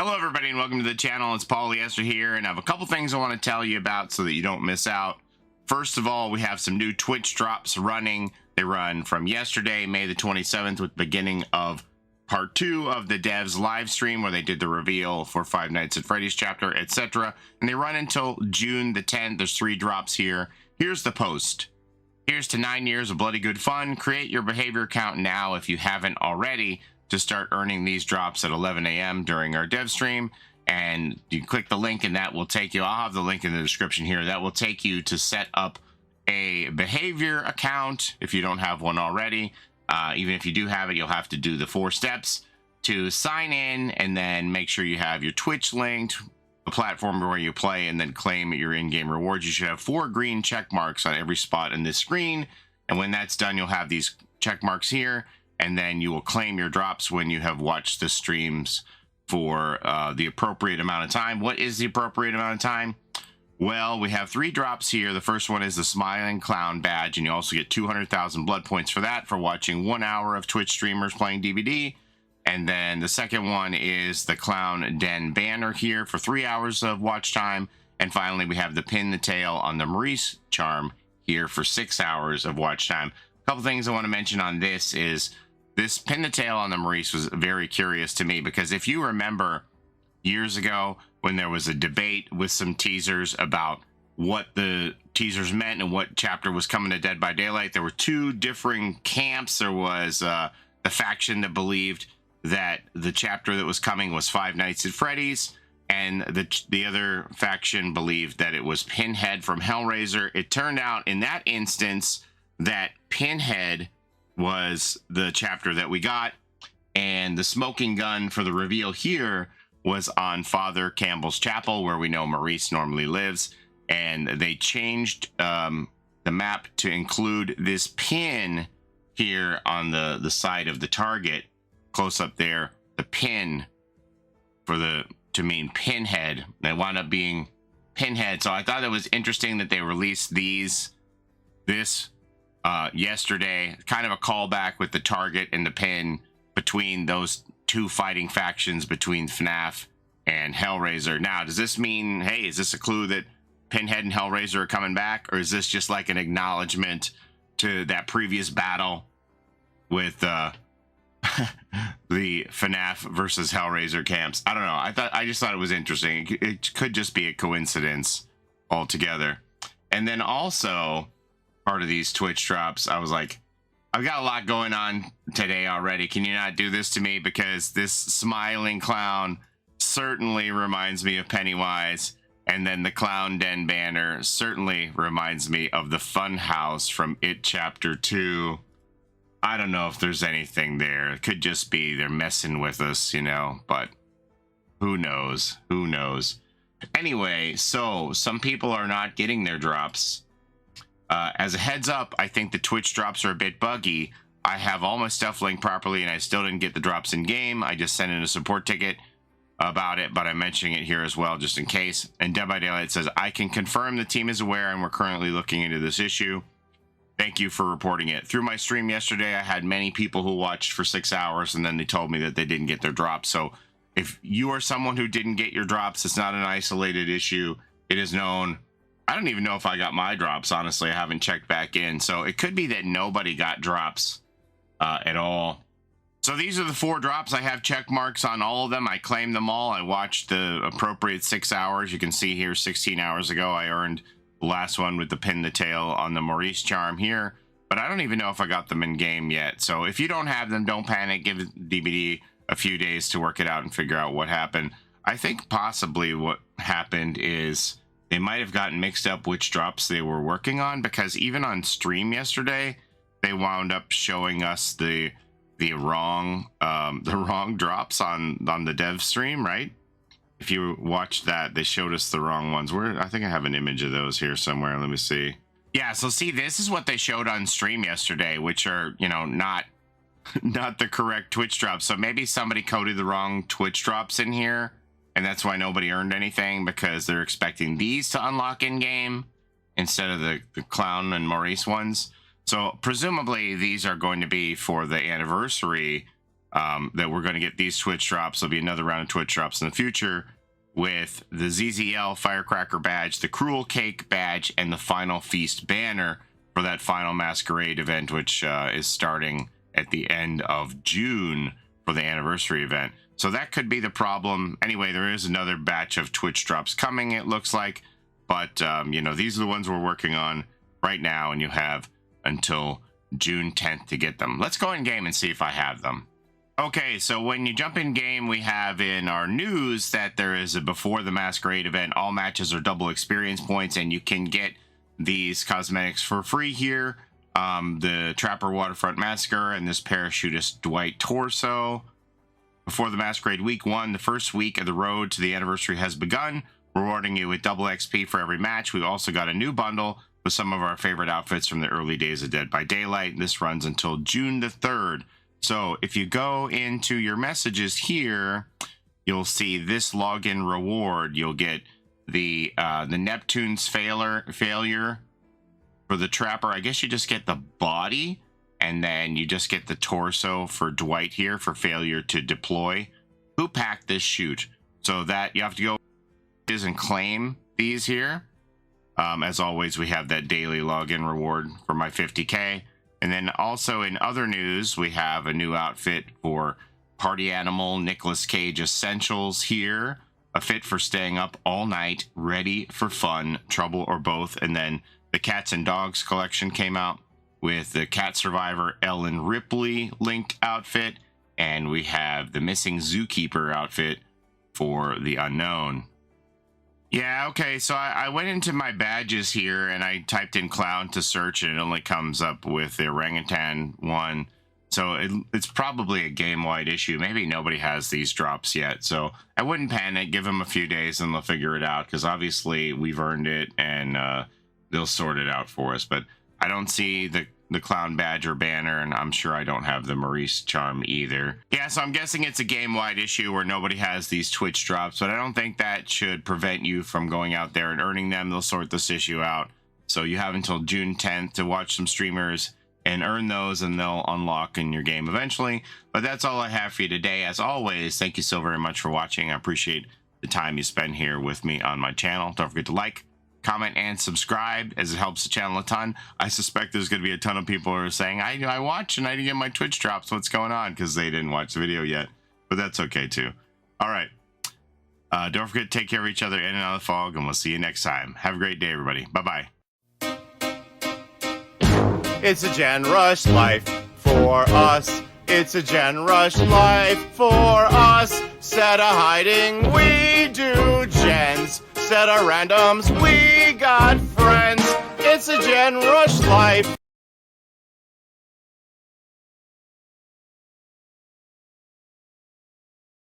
Hello everybody and welcome to the channel. It's Paulie Esther here, and I have a couple things I want to tell you about so that you don't miss out. First of all, we have some new Twitch drops running. They run from yesterday, May the 27th, with the beginning of part 2 of the devs live stream where they did the reveal for Five Nights at Freddy's chapter, etc. And they run until June the 10th. There's 3 drops here. Here's the post. Here's to 9 years of bloody good fun. Create your behavior account now if you haven't already, to start earning these drops at 11 a.m. during our dev stream. And you click the link and that will take you, I'll have the link in the description here, that will take you to set up a behavior account if you don't have one already. Even if you do have it, you'll have to do the 4 steps to sign in, and then make sure you have your Twitch linked, a platform where you play, and then claim your in-game rewards. You should have 4 green check marks on every spot in this screen, and when that's done, you'll have these check marks here, and then you will claim your drops when you have watched the streams for the appropriate amount of time. What is the appropriate amount of time? Well, we have 3 drops here. The first one is the Smiling Clown badge, and you also get 200,000 blood points for that for watching 1 hour of Twitch streamers playing DVD. And then the second one is the Clown Den banner here for 3 hours of watch time. And finally, we have the Pin the Tail on the Maurice charm here for 6 hours of watch time. A couple things I want to mention on this is this Pin the Tail on the Maurice was very curious to me, because if you remember years ago when there was a debate with some teasers about what the teasers meant and what chapter was coming to Dead by Daylight, there were 2 differing camps. There was the faction that believed that the chapter that was coming was Five Nights at Freddy's, and the other faction believed that it was Pinhead from Hellraiser. It turned out in that instance that Pinhead was the chapter that we got, and the smoking gun for the reveal here was on Father Campbell's Chapel, where we know Maurice normally lives, and they changed the map to include this pin here on the side of the target, close up there, the pin to mean Pinhead. They wound up being Pinhead. So I thought it was interesting that they released this yesterday, kind of a callback with the target and the pin between those 2 fighting factions between FNAF and Hellraiser. Now, does this mean, hey, is this a clue that Pinhead and Hellraiser are coming back, or is this just like an acknowledgement to that previous battle with the FNAF versus Hellraiser camps? I don't know. I just thought it was interesting. It could just be a coincidence altogether. And then also, part of these Twitch drops, I was like, I've got a lot going on today already. Can you not do this to me? Because this Smiling Clown certainly reminds me of Pennywise, and then the Clown Den banner certainly reminds me of the Fun House from It Chapter 2. I don't know if there's anything there. It could just be they're messing with us, you know, but who knows? Who knows? Anyway, so some people are not getting their drops. As a heads up, I think the Twitch drops are a bit buggy. I have all my stuff linked properly, and I still didn't get the drops in game. I just sent in a support ticket about it, but I'm mentioning it here as well, just in case. And Dead by Daylight says, I can confirm the team is aware, and we're currently looking into this issue. Thank you for reporting it. Through my stream yesterday, I had many people who watched for 6 hours, and then they told me that they didn't get their drops. So if you are someone who didn't get your drops, it's not an isolated issue. It is known. I don't even know if I got my drops, honestly. I haven't checked back in. So it could be that nobody got drops at all. So these are the 4 drops. I have check marks on all of them. I claimed them all. I watched the appropriate 6 hours. You can see here 16 hours ago I earned the last one with the Pin the Tail on the Maurice charm here. But I don't even know if I got them in game yet. So if you don't have them, don't panic. Give DBD a few days to work it out and figure out what happened. I think possibly what happened is they might have gotten mixed up which drops they were working on, because even on stream yesterday, they wound up showing us the wrong drops on the dev stream, right? If you watched that, they showed us the wrong ones. I think I have an image of those here somewhere. Let me see. Yeah, so see, this is what they showed on stream yesterday, which are, you know, not the correct Twitch drops. So maybe somebody coded the wrong Twitch drops in here, and that's why nobody earned anything, because they're expecting these to unlock in-game instead of the Clown and Maurice ones. So presumably these are going to be for the anniversary that we're going to get these Twitch drops. There'll be another round of Twitch drops in the future with the ZZL Firecracker badge, the Cruel Cake badge, and the Final Feast banner for that final Masquerade event, which is starting at the end of June for the anniversary event. So that could be the problem. Anyway, there is another batch of Twitch drops coming, it looks like. But, you know, these are the ones we're working on right now, and you have until June 10th to get them. Let's go in game and see if I have them. Okay, so when you jump in game, we have in our news that there is a before the Masquerade event. All matches are double experience points, and you can get these cosmetics for free here. The Trapper Waterfront Massacre and this Parachutist Dwight torso. Before the Masquerade Week 1, the first week of the road to the anniversary has begun, rewarding you with double XP for every match. We've also got a new bundle with some of our favorite outfits from the early days of Dead by Daylight. This runs until June the 3rd. So if you go into your messages here, you'll see this login reward. You'll get the Neptune's failure for the Trapper. I guess you just get the body, and then you just get the torso for Dwight here for failure to deploy. Who packed this shoot? So that you have to go and claim these here. As always, we have that daily login reward for my 50K. And then also in other news, we have a new outfit for Party Animal Nicolas Cage Essentials here. A fit for staying up all night, ready for fun, trouble, or both. And then the Cats and Dogs collection came out with the Cat Survivor Ellen Ripley linked outfit. And we have the Missing Zookeeper outfit for the Unknown. Yeah, okay, so I went into my badges here and I typed in clown to search, and it only comes up with the orangutan one. So it's probably a game-wide issue. Maybe nobody has these drops yet. So I wouldn't panic. Give them a few days and they'll figure it out, because obviously we've earned it, and they'll sort it out for us. But I don't see the clown badge or banner, and I'm sure I don't have the Maurice charm either. Yeah, so I'm guessing it's a game-wide issue where nobody has these Twitch drops, but I don't think that should prevent you from going out there and earning them. They'll sort this issue out. So you have until June 10th to watch some streamers and earn those, and they'll unlock in your game eventually. But that's all I have for you today. As always, thank you so very much for watching. I appreciate the time you spend here with me on my channel. Don't forget to like, comment, and subscribe, as it helps the channel a ton. I suspect there's going to be a ton of people who are saying, I watch and I didn't get my Twitch drops. What's going on? Because they didn't watch the video yet. But that's okay too. All right. Don't forget to take care of each other in and out of the fog, and we'll see you next time. Have a great day, everybody. Bye-bye. It's a Gen Rush life for us. It's a Gen Rush life for us. Set a hiding, we do gens. Set a randoms, we got friends. It's a Gen Rush life.